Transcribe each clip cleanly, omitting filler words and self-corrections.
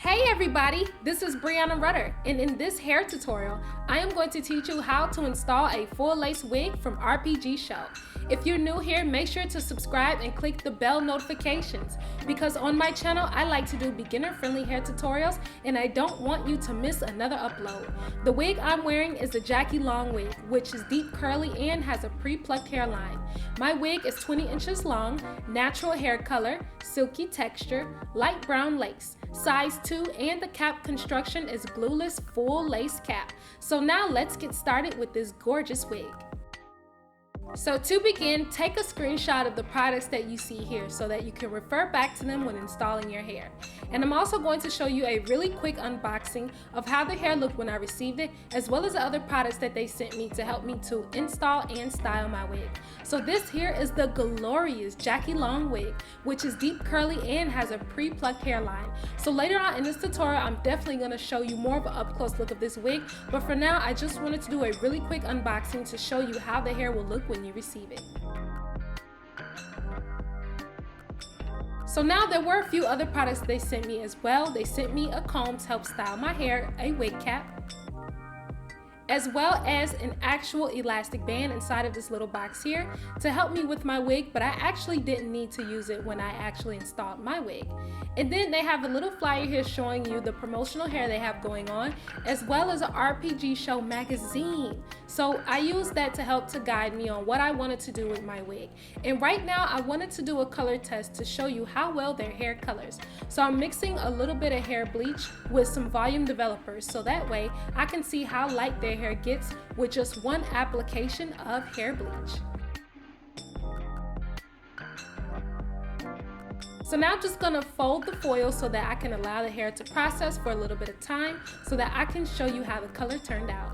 Hey everybody, this is Brianna Rutter, and in this hair tutorial, I am going to teach you how to install a full lace wig from RPGSHOW. If you're new here, make sure to subscribe and click the bell notifications, because on my channel, I like to do beginner-friendly hair tutorials, and I don't want you to miss another upload. The wig I'm wearing is the Jackie Long wig, which is deep curly and has a pre-plucked hairline. My wig is 20 inches long, natural hair color, silky texture, light brown lace, size 2, and the cap construction is glueless full lace cap. So now let's get started with this gorgeous wig. So to begin, take a screenshot of the products that you see here so that you can refer back to them when installing your hair. And I'm also going to show you a really quick unboxing of how the hair looked when I received it, as well as the other products that they sent me to help me to install and style my wig. So this here is the glorious Jackie Long wig, which is deep curly and has a pre-plucked hairline. So later on in this tutorial, I'm definitely going to show you more of an up-close look of this wig, but for now, I just wanted to do a really quick unboxing to show you how the hair will look when you receive it. So now there were a few other products they sent me as well. They sent me a comb to help style my hair, a wig cap, as well as an actual elastic band inside of this little box here to help me with my wig, but I actually didn't need to use it when I actually installed my wig. And then they have a little flyer here showing you the promotional hair they have going on, as well as an RPGSHOW magazine. So I used that to help to guide me on what I wanted to do with my wig. And right now I wanted to do a color test to show you how well their hair colors. So I'm mixing a little bit of hair bleach with some volume developers, so that way I can see how light their hair gets with just one application of hair bleach. So now I'm just gonna fold the foil so that I can allow the hair to process for a little bit of time so that I can show you how the color turned out.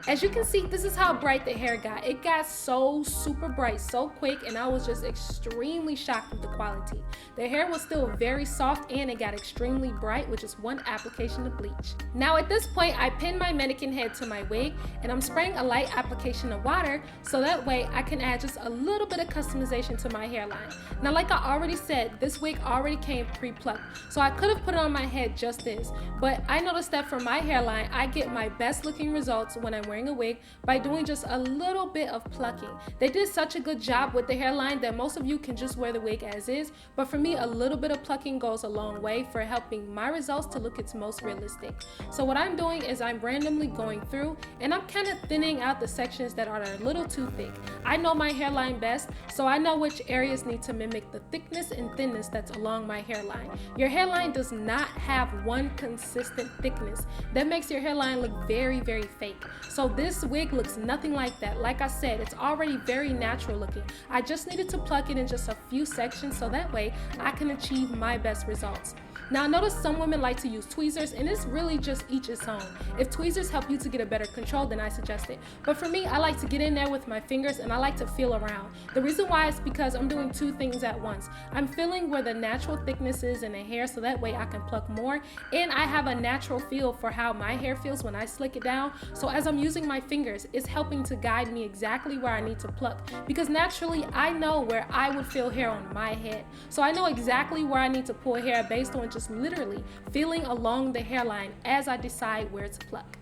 As you can see, this is how bright the hair got. It got so super bright so quick, and I was just extremely shocked with the quality. The hair was still very soft and it got extremely bright with just one application of bleach. Now at this point, I pinned my mannequin head to my wig and I'm spraying a light application of water so that way I can add just a little bit of customization to my hairline. Now like I already said, this wig already came pre-plucked, so I could have put it on my head just this, but I noticed that for my hairline, I get my best looking results when I'm wearing a wig by doing just a little bit of plucking. They did such a good job with the hairline that most of you can just wear the wig as is, but for me a little bit of plucking goes a long way for helping my results to look its most realistic. So what I'm doing is I'm randomly going through and I'm kind of thinning out the sections that are a little too thick. I know my hairline best, so I know which areas need to mimic the thickness and thinness that's along my hairline. Your hairline does not have one consistent thickness. That makes your hairline look very, very fake. So this wig looks nothing like that. Like I said, it's already very natural looking. I just needed to pluck it in just a few sections so that way I can achieve my best results. Now I notice some women like to use tweezers, and it's really just each its own. If tweezers help you to get a better control, then I suggest it. But for me, I like to get in there with my fingers and I like to feel around. The reason why is because I'm doing two things at once. I'm feeling where the natural thickness is in the hair so that way I can pluck more, and I have a natural feel for how my hair feels when I slick it down. So as I'm using my fingers, it's helping to guide me exactly where I need to pluck, because naturally I know where I would feel hair on my head. So I know exactly where I need to pull hair based on just literally feeling along the hairline as I decide where to pluck.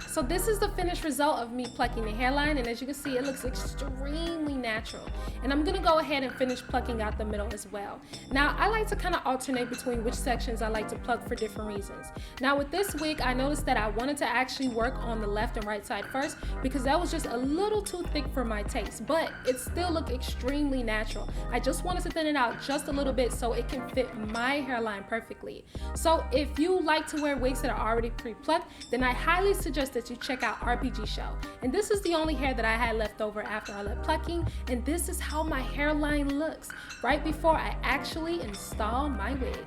So this is the finished result of me plucking the hairline, and as you can see, it looks extremely natural. And I'm gonna go ahead and finish plucking out the middle as well. Now I like to kind of alternate between which sections I like to pluck for different reasons. Now with this wig, I noticed that I wanted to actually work on the left and right side first because that was just a little too thick for my taste, but it still looked extremely natural. I just wanted to thin it out just a little bit so it can fit my hairline perfectly. So if you like to wear wigs that are already pre-plucked, then I highly suggest that you check out RPGSHOW. And this is the only hair that I had left over after I left plucking, and this is how my hairline looks right before I actually install my wig.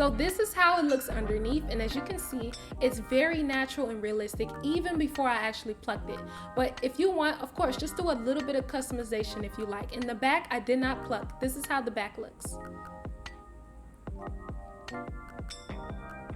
So this is how it looks underneath, and as you can see, it's very natural and realistic even before I actually plucked it. But if you want, of course, just do a little bit of customization if you like. In the back, I did not pluck. This is how the back looks.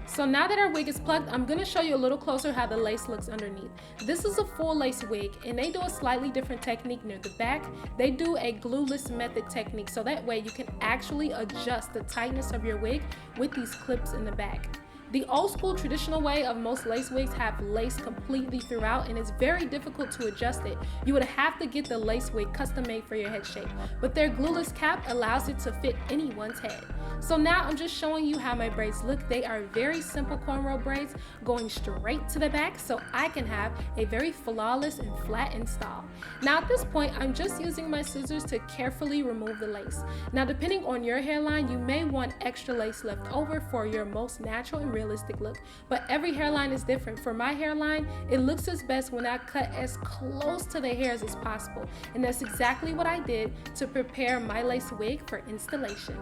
So now that our wig is plucked, I'm going to show you a little closer how the lace looks underneath. This is a full lace wig, and they do a slightly different technique near the back. They do a glueless method technique, so that way you can actually adjust the tightness of your wig with these clips in the back. The old school traditional way of most lace wigs have lace completely throughout, and it's very difficult to adjust it. You would have to get the lace wig custom made for your head shape, but their glueless cap allows it to fit anyone's head. So now I'm just showing you how my braids look. They are very simple cornrow braids going straight to the back, so I can have a very flawless and flattened style. Now at this point, I'm just using my scissors to carefully remove the lace. Now depending on your hairline, you may want extra lace left over for your most natural and realistic look, but every hairline is different. For my hairline, it looks its best when I cut as close to the hairs as possible, and that's exactly what I did to prepare my lace wig for installation.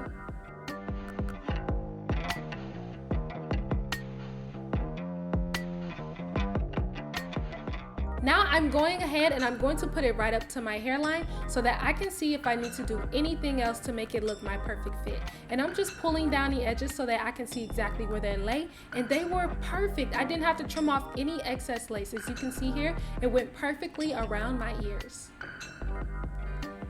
Now I'm going ahead and I'm going to put it right up to my hairline so that I can see if I need to do anything else to make it look my perfect fit. And I'm just pulling down the edges so that I can see exactly where they lay, and they were perfect. I didn't have to trim off any excess lace. As you can see here, it went perfectly around my ears.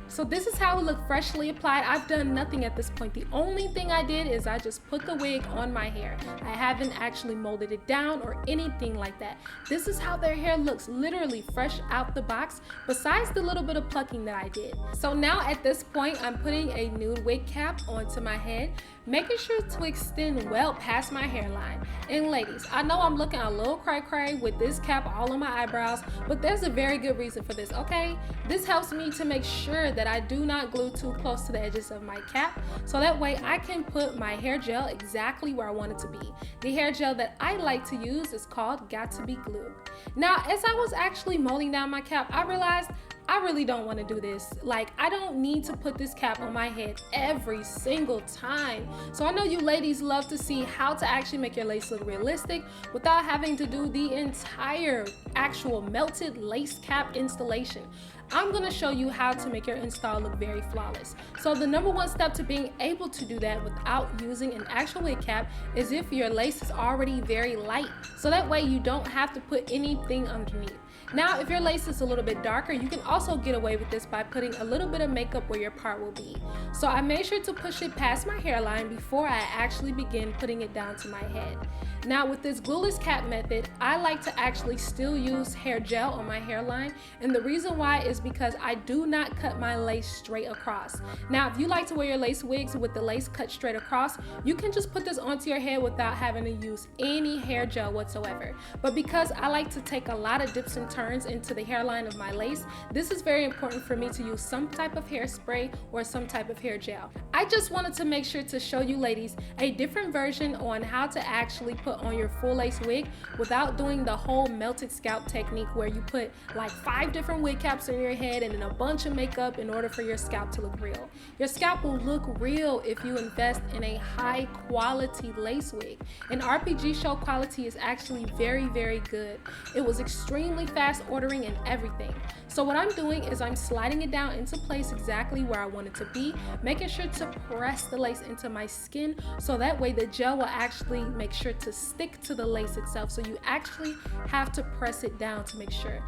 So this is how it looked freshly applied. I've done nothing at this point. The only thing I did is I just put the wig on my hair. I haven't actually molded it down or anything like that. This is how their hair looks, literally fresh out the box, besides the little bit of plucking that I did. So now at this point, I'm putting a nude wig cap onto my head, making sure to extend well past my hairline. And ladies, I know I'm looking a little cray-cray with this cap all on my eyebrows, but there's a very good reason for this, okay? This helps me to make sure that I do not glue too close to the edges of my cap, so that way I can put my hair gel exactly where I want it to be. The hair gel that I like to use is called Got to Be Glue. Now, as I was actually molding down my cap, I realized I really don't want to do this. Like, I don't need to put this cap on my head every single time. So I know you ladies love to see how to actually make your lace look realistic without having to do the entire actual melted lace cap installation. I'm going to show you how to make your install look very flawless. So the number one step to being able to do that without using an actual wig cap is if your lace is already very light, so that way you don't have to put anything underneath. Now, if your lace is a little bit darker, you can also get away with this by putting a little bit of makeup where your part will be. So I made sure to push it past my hairline before I actually begin putting it down to my head. Now, with this glueless cap method, I like to actually still use hair gel on my hairline, and the reason why is because I do not cut my lace straight across. Now, if you like to wear your lace wigs with the lace cut straight across, you can just put this onto your head without having to use any hair gel whatsoever. But because I like to take a lot of dips and turns into the hairline of my lace, this is very important for me to use some type of hairspray or some type of hair gel. I just wanted to make sure to show you ladies a different version on how to actually put on your full lace wig without doing the whole melted scalp technique where you put like 5 different wig caps in your head and then a bunch of makeup in order for your scalp to look real. Your scalp will look real if you invest in a high quality lace wig. And RPGSHOW quality is actually very, very good. It was extremely fast ordering and everything. So what I'm doing is I'm sliding it down into place exactly where I want it to be, making sure to press the lace into my skin so that way the gel will actually make sure to stick to the lace itself. So you actually have to press it down to make sure.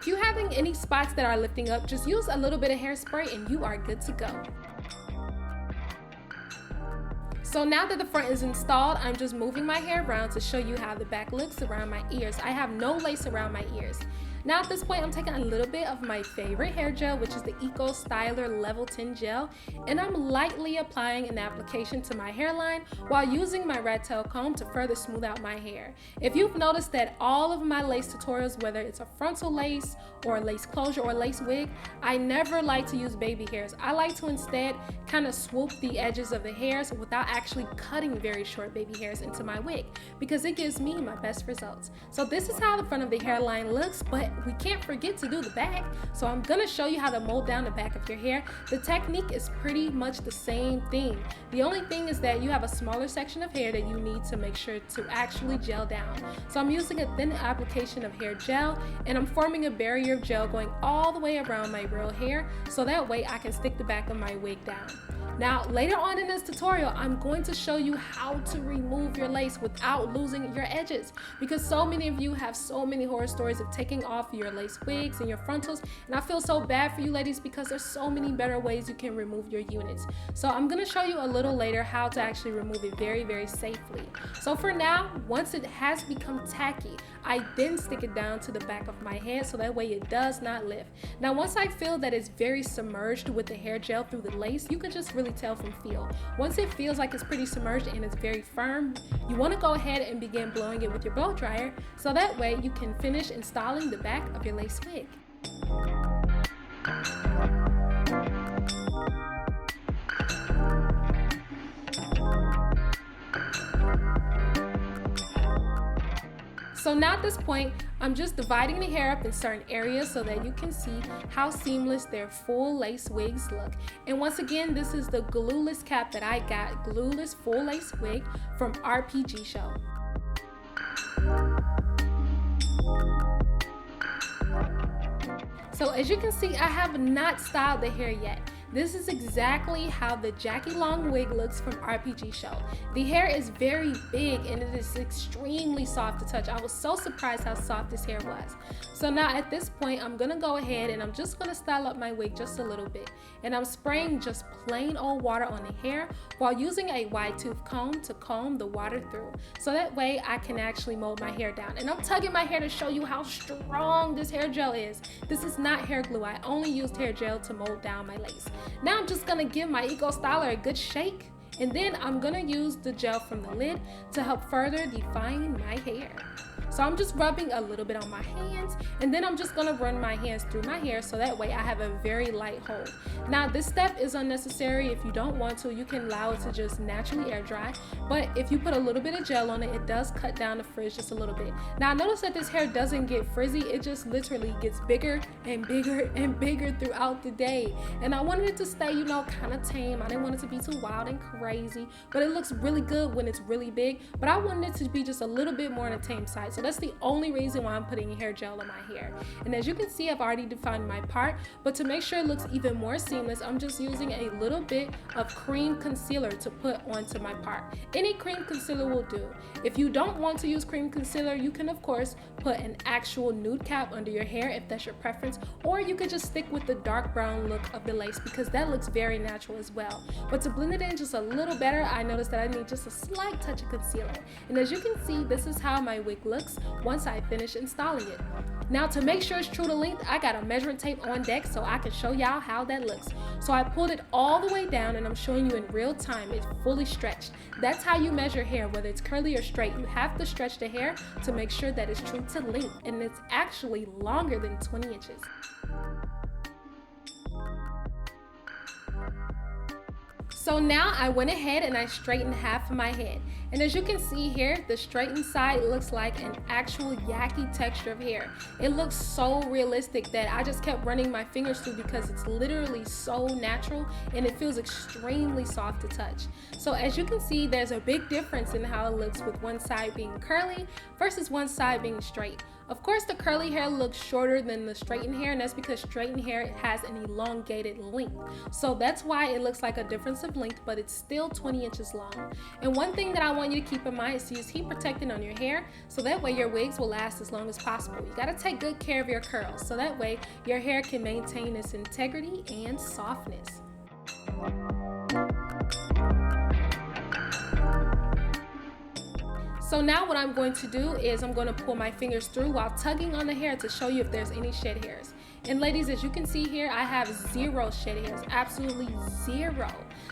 If you're having any spots that are lifting up, just use a little bit of hairspray and you are good to go. So now that the front is installed, I'm just moving my hair around to show you how the back looks around my ears. I have no lace around my ears. Now at this point, I'm taking a little bit of my favorite hair gel, which is the Eco Styler Level 10 gel, and I'm lightly applying an application to my hairline while using my rat tail comb to further smooth out my hair. If you've noticed that all of my lace tutorials, whether it's a frontal lace or lace closure or lace wig, I never like to use baby hairs. I like to instead kind of swoop the edges of the hairs without actually cutting very short baby hairs into my wig, because it gives me my best results. So this is how the front of the hairline looks, but we can't forget to do the back. So I'm gonna show you how to mold down the back of your hair. The technique is pretty much the same thing. The only thing is that you have a smaller section of hair that you need to make sure to actually gel down. So I'm using a thin application of hair gel, and I'm forming a barrier of gel going all the way around my real hair, so that way I can stick the back of my wig down. Now, later on in this tutorial, I'm going to show you how to remove your lace without losing your edges, because so many of you have so many horror stories of taking off your lace wigs and your frontals, and I feel so bad for you ladies because there's so many better ways you can remove your units. So I'm going to show you a little later how to actually remove it very, very safely. So for now, once it has become tacky, I then stick it down to the back of my head so that way it does not lift. Now, once I feel that it's very submerged with the hair gel through the lace, you can just really tell from feel. Once it feels like it's pretty submerged and it's very firm, you want to go ahead and begin blowing it with your blow dryer so that way you can finish installing the back of your lace wig. So now at this point, I'm just dividing the hair up in certain areas so that you can see how seamless their full lace wigs look. And once again, this is the glueless cap that I got, glueless full lace wig from RPGSHOW. So as you can see, I have not styled the hair yet. This is exactly how the Jackie Long wig looks from RPGSHOW. The hair is very big and it is extremely soft to touch. I was so surprised how soft this hair was. So now at this point, I'm gonna go ahead and I'm just gonna style up my wig just a little bit. And I'm spraying just plain old water on the hair while using a wide tooth comb to comb the water through. So that way I can actually mold my hair down. And I'm tugging my hair to show you how strong this hair gel is. This is not hair glue. I only used hair gel to mold down my lace. Now I'm just gonna give my Eco Styler a good shake, and then I'm gonna use the gel from the lid to help further define my hair. So I'm just rubbing a little bit on my hands, and then I'm just gonna run my hands through my hair so that way I have a very light hold. Now this step is unnecessary. If you don't want to, you can allow it to just naturally air dry, but if you put a little bit of gel on it, it does cut down the frizz just a little bit. Now notice that this hair doesn't get frizzy, it just literally gets bigger and bigger and bigger throughout the day. And I wanted it to stay, you know, kind of tame. I didn't want it to be too wild and crazy, but it looks really good when it's really big, but I wanted it to be just a little bit more on the tame side. So that's the only reason why I'm putting hair gel on my hair. And as you can see, I've already defined my part, but to make sure it looks even more seamless, I'm just using a little bit of cream concealer to put onto my part. Any cream concealer will do. If you don't want to use cream concealer, you can of course put an actual nude cap under your hair if that's your preference, or you could just stick with the dark brown look of the lace because that looks very natural as well. But to blend it in just a little better, I noticed that I need just a slight touch of concealer. And as you can see, this is how my wig looks once I finish installing it. Now to make sure it's true to length, I got a measuring tape on deck so I can show y'all how that looks. So I pulled it all the way down and I'm showing you in real time it's fully stretched. That's how you measure hair, whether it's curly or straight. You have to stretch the hair to make sure that it's true to length, and it's actually longer than 20 inches. So now I went ahead and I straightened half of my head. And as you can see here, the straightened side looks like an actual yaki texture of hair. It looks so realistic that I just kept running my fingers through because it's literally so natural and it feels extremely soft to touch. So as you can see, there's a big difference in how it looks with one side being curly versus one side being straight. Of course, the curly hair looks shorter than the straightened hair, and that's because straightened hair has an elongated length. So that's why it looks like a difference of length, but it's still 20 inches long. And one thing that I want you to keep in mind is to use heat protectant on your hair, so that way your wigs will last as long as possible. You gotta take good care of your curls, so that way your hair can maintain its integrity and softness. So now what I'm going to do is I'm going to pull my fingers through while tugging on the hair to show you if there's any shed hairs. And ladies, as you can see here, I have 0 shed hairs, absolutely 0.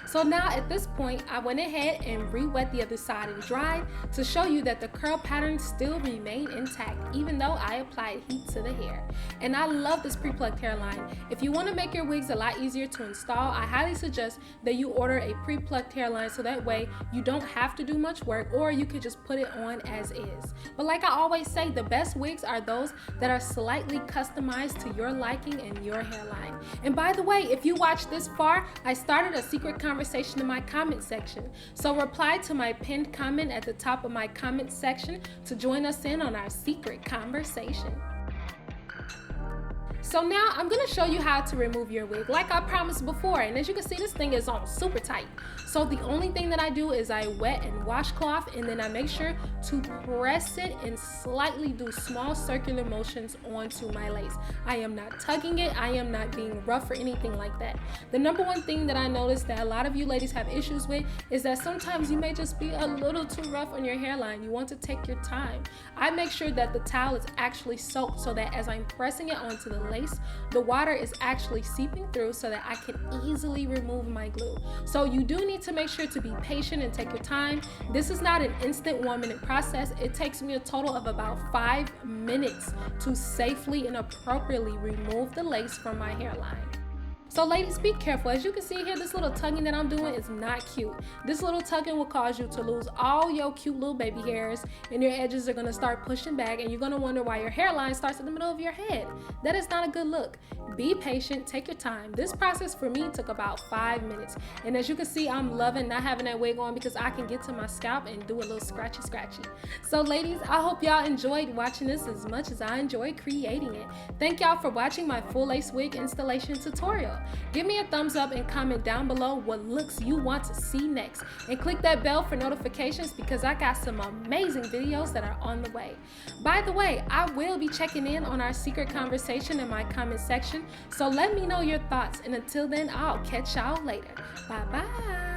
So now at this point, I went ahead and re-wet the other side and dried to show you that the curl patterns still remain intact, even though I applied heat to the hair. And I love this pre-plucked hairline. If you want to make your wigs a lot easier to install, I highly suggest that you order a pre-plucked hairline so that way you don't have to do much work, or you could just put it on as is. But like I always say, the best wigs are those that are slightly customized to your liking and your hairline. And by the way, if you watched this far, I started a secret conversation in my comment section. So reply to my pinned comment at the top of my comment section to join us in on our secret conversation. So now I'm gonna show you how to remove your wig like I promised before. And as you can see, this thing is on super tight. So the only thing that I do is I wet and washcloth, and then I make sure to press it and slightly do small circular motions onto my lace. I am not tugging it. I am not being rough or anything like that. The number one thing that I noticed that a lot of you ladies have issues with is that sometimes you may just be a little too rough on your hairline. You want to take your time. I make sure that the towel is actually soaked so that as I'm pressing it onto the lace, the water is actually seeping through so that I can easily remove my glue. So you do need to make sure to be patient and take your time. This is not an instant 1-minute process. It takes me a total of about 5 minutes to safely and appropriately remove the lace from my hairline. So ladies, be careful. As you can see here, this little tugging that I'm doing is not cute. This little tugging will cause you to lose all your cute little baby hairs, and your edges are going to start pushing back, and you're going to wonder why your hairline starts in the middle of your head. That is not a good look. Be patient, take your time. This process for me took about 5 minutes. And as you can see, I'm loving not having that wig on because I can get to my scalp and do a little scratchy. So ladies, I hope y'all enjoyed watching this as much as I enjoyed creating it. Thank y'all for watching my full lace wig installation tutorial. Give me a thumbs up and comment down below what looks you want to see next. And click that bell for notifications because I got some amazing videos that are on the way. By the way, I will be checking in on our secret conversation in my comment section. So let me know your thoughts. And until then, I'll catch y'all later. Bye bye.